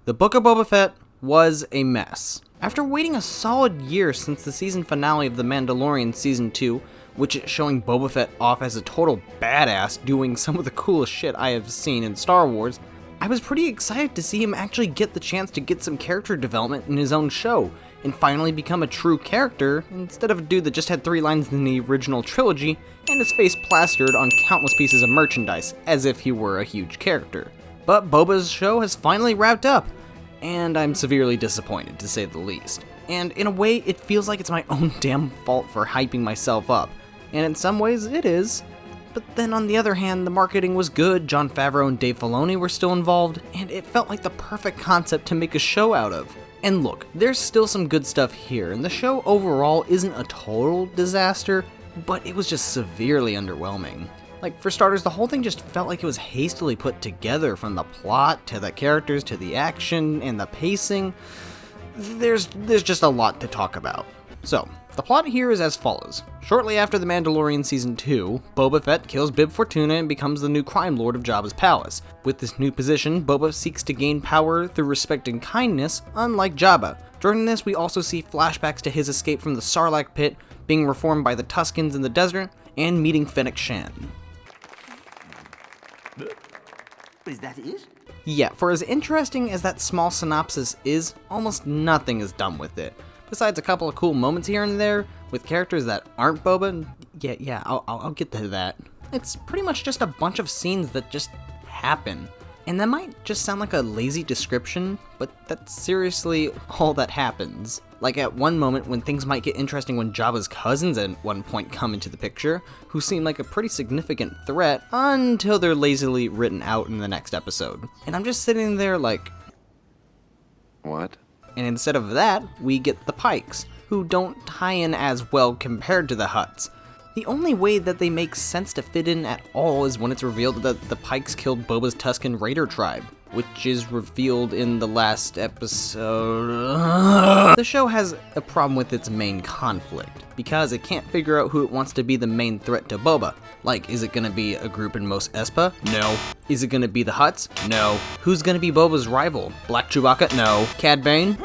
The Book of Boba Fett was a mess. After waiting a solid year since the season finale of The Mandalorian Season 2, which is showing Boba Fett off as a total badass doing some of the coolest shit I have seen in Star Wars, I was pretty excited to see him actually get the chance to get some character development in his own show, and finally become a true character, instead of a dude that just had 3 lines in the original trilogy, and his face plastered on countless pieces of merchandise, as if he were a huge character. But Boba's show has finally wrapped up, and I'm severely disappointed, to say the least. And in a way, it feels like it's my own damn fault for hyping myself up, and in some ways it is. But then on the other hand, the marketing was good, Jon Favreau and Dave Filoni were still involved, and it felt like the perfect concept to make a show out of. And look, there's still some good stuff here, and the show overall isn't a total disaster, but it was just severely underwhelming. Like, for starters, the whole thing just felt like it was hastily put together, from the plot, to the characters, to the action, and the pacing. There's just a lot to talk about. So, the plot here is as follows. Shortly after The Mandalorian Season 2, Boba Fett kills Bib Fortuna and becomes the new crime lord of Jabba's palace. With this new position, Boba seeks to gain power through respect and kindness, unlike Jabba. During this, we also see flashbacks to his escape from the Sarlacc pit, being reformed by the Tuskens in the desert, and meeting Fennec Shan. Is that it? Yeah, for as interesting as that small synopsis is, almost nothing is done with it. Besides a couple of cool moments here and there, with characters that aren't Boba, I'll get to that. It's pretty much just a bunch of scenes that just happen. And that might just sound like a lazy description, but that's seriously all that happens. Like at one moment when things might get interesting when Jabba's cousins at one point come into the picture, who seem like a pretty significant threat until they're lazily written out in the next episode. And I'm just sitting there like, what? And instead of that, we get the Pikes, who don't tie in as well compared to the Hutts. The only way that they make sense to fit in at all is when it's revealed that the Pikes killed Boba's Tusken Raider tribe, which is revealed in the last episode. The show has a problem with its main conflict, because it can't figure out who it wants to be the main threat to Boba. Like, is it gonna be a group in Mos Espa? No. Is it gonna be the Hutts? No. Who's gonna be Boba's rival? Black Chewbacca? No. Cad Bane?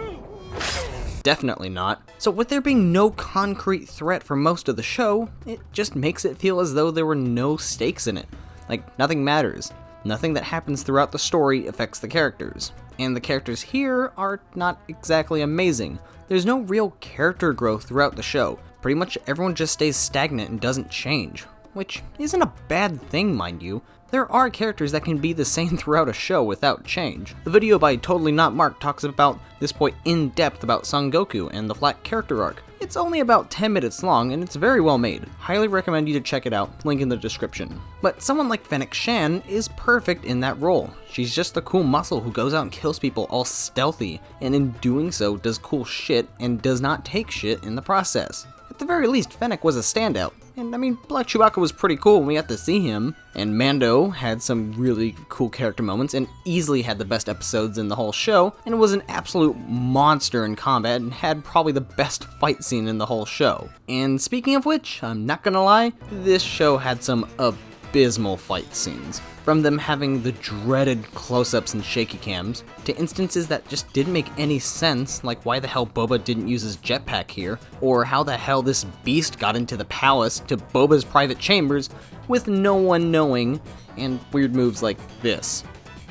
Definitely not. So with there being no concrete threat for most of the show, it just makes it feel as though there were no stakes in it. Like, nothing matters. Nothing that happens throughout the story affects the characters. And the characters here are not exactly amazing. There's no real character growth throughout the show. Pretty much everyone just stays stagnant and doesn't change. Which isn't a bad thing, mind you. There are characters that can be the same throughout a show without change. The video by Totally Not Mark talks about this point in depth about Son Goku and the flat character arc. It's only about 10 minutes long and it's very well made. Highly recommend you to check it out, link in the description. But someone like Fennec Shan is perfect in that role. She's just the cool muscle who goes out and kills people all stealthy, and in doing so does cool shit and does not take shit in the process. At the very least, Fennec was a standout. And I mean, Black Chewbacca was pretty cool when we got to see him. And Mando had some really cool character moments and easily had the best episodes in the whole show. And was an absolute monster in combat and had probably the best fight scene in the whole show. And speaking of which, I'm not gonna lie, this show had some abysmal fight scenes. From them having the dreaded close-ups and shaky cams, to instances that just didn't make any sense, like why the hell Boba didn't use his jetpack here, or how the hell this beast got into the palace to Boba's private chambers with no one knowing, and weird moves like this.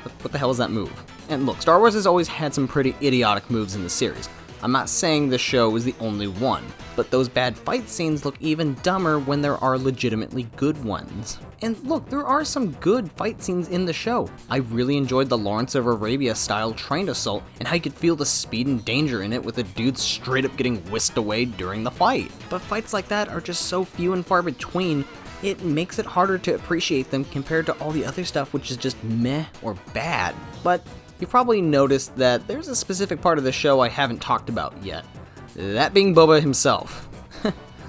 What the hell is that move? And look, Star Wars has always had some pretty idiotic moves in the series. I'm not saying the show is the only one, but those bad fight scenes look even dumber when there are legitimately good ones. And look, there are some good fight scenes in the show. I really enjoyed the Lawrence of Arabia style train assault, and I could feel the speed and danger in it with a dude straight up getting whisked away during the fight. But fights like that are just so few and far between, it makes it harder to appreciate them compared to all the other stuff which is just meh or bad. But you've probably noticed that there's a specific part of the show I haven't talked about yet. That being Boba himself.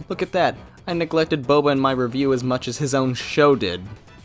Look at that. I neglected Boba in my review as much as his own show did.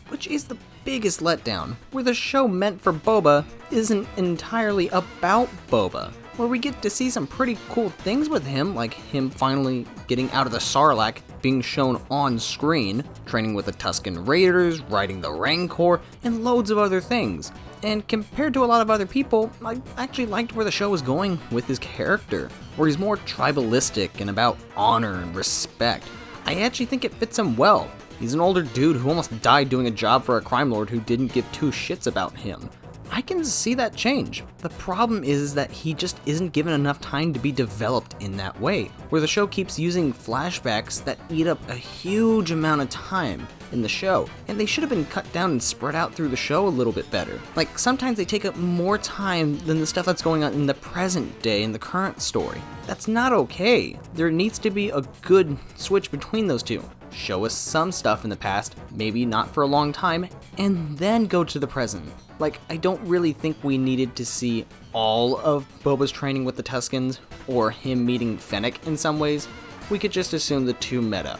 Which is the biggest letdown, where the show meant for Boba isn't entirely about Boba. Where we get to see some pretty cool things with him, like him finally getting out of the Sarlacc, being shown on screen, training with the Tusken Raiders, riding the Rancor, and loads of other things. And compared to a lot of other people, I actually liked where the show was going with his character, where he's more tribalistic and about honor and respect. I actually think it fits him well. He's an older dude who almost died doing a job for a crime lord who didn't give two shits about him. I can see that change. The problem is that he just isn't given enough time to be developed in that way, where the show keeps using flashbacks that eat up a huge amount of time in the show, and they should have been cut down and spread out through the show a little bit better. Like, sometimes they take up more time than the stuff that's going on in the present day in the current story. That's not okay. There needs to be a good switch between those two. Show us some stuff in the past, maybe not for a long time, and then go to the present. Like, I don't really think we needed to see all of Boba's training with the Tuskens, or him meeting Fennec in some ways. We could just assume the two met up.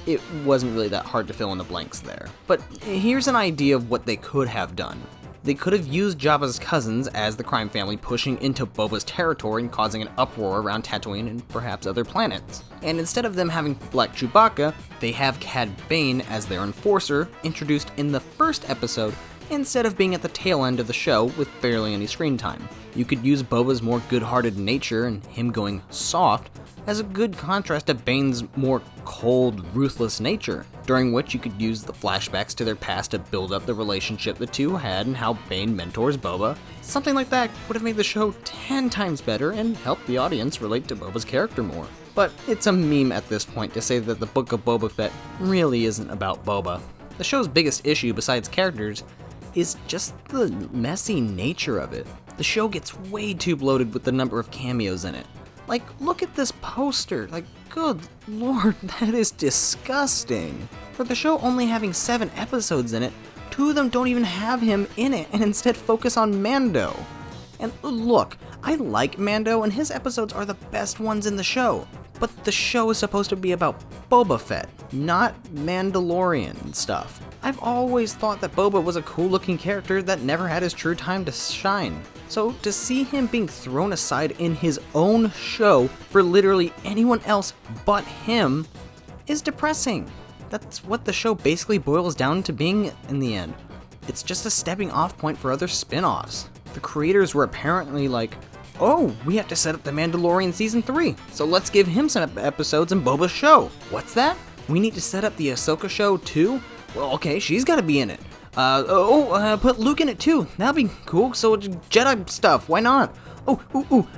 It wasn't really that hard to fill in the blanks there. But here's an idea of what they could have done. They could have used Jabba's cousins as the crime family pushing into Boba's territory and causing an uproar around Tatooine and perhaps other planets. And instead of them having Black Chewbacca, they have Cad Bane as their enforcer, introduced in the first episode, instead of being at the tail end of the show with barely any screen time. You could use Boba's more good-hearted nature and him going soft as a good contrast to Bane's more cold, ruthless nature, during which you could use the flashbacks to their past to build up the relationship the two had and how Bane mentors Boba. Something like that would have made the show 10 times better and helped the audience relate to Boba's character more. But it's a meme at this point to say that the Book of Boba Fett really isn't about Boba. The show's biggest issue, besides characters, is just the messy nature of it. The show gets way too bloated with the number of cameos in it. Like, look at this poster. Like, good lord, that is disgusting. For the show only having 7 episodes in it, 2 of them don't even have him in it and instead focus on Mando. And look, I like Mando and his episodes are the best ones in the show, but the show is supposed to be about Boba Fett, not Mandalorian stuff. I've always thought that Boba was a cool looking character that never had his true time to shine. So to see him being thrown aside in his own show for literally anyone else but him is depressing. That's what the show basically boils down to being in the end. It's just a stepping off point for other spin-offs. The creators were apparently like, oh, we have to set up the Mandalorian Season 3, so let's give him some episodes in Boba's show. What's that? We need to set up the Ahsoka show too? Well, okay, she's gotta be in it. Put Luke in it too. That'd be cool. So Jedi stuff. Why not?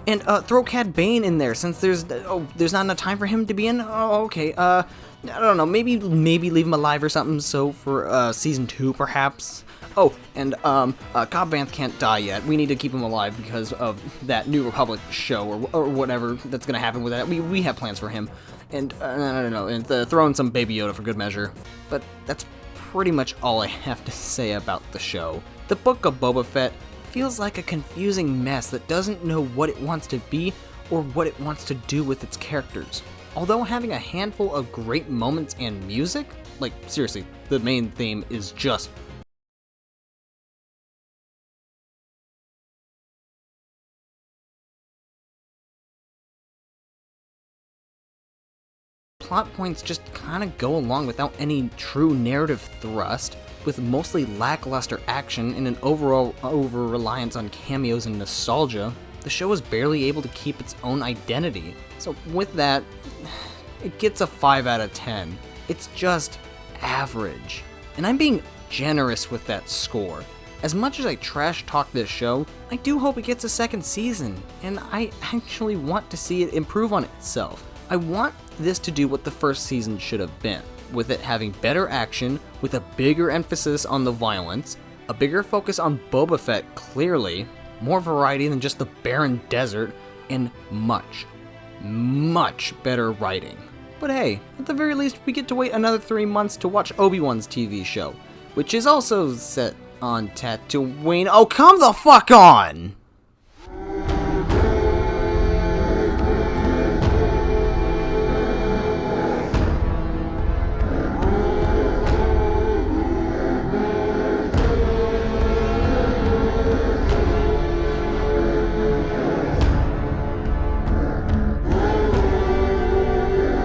And throw Cad Bane in there since there's not enough time for him to be in. Oh, okay. I don't know. Maybe leave him alive or something. So for season 2, perhaps. Oh, and Cobb Vanth can't die yet. We need to keep him alive because of that New Republic show or whatever that's gonna happen with that. We have plans for him. And I don't know. And throw in some Baby Yoda for good measure. But that's pretty much all I have to say about the show. The Book of Boba Fett feels like a confusing mess that doesn't know what it wants to be or what it wants to do with its characters. Although having a handful of great moments and music, like seriously, the main theme is just plot points just kind of go along without any true narrative thrust, with mostly lackluster action and an overall over-reliance on cameos and nostalgia. The show is barely able to keep its own identity. So with that, it gets a 5 out of 10. It's just average. And I'm being generous with that score. As much as I trash talk this show, I do hope it gets a second season, and I actually want to see it improve on itself. I want this to do what the first season should have been, with it having better action, with a bigger emphasis on the violence, a bigger focus on Boba Fett clearly, more variety than just the barren desert, and much, much better writing. But hey, at the very least we get to wait another 3 months to watch Obi-Wan's TV show, which is also set on Tatooine. Oh, come the fuck on!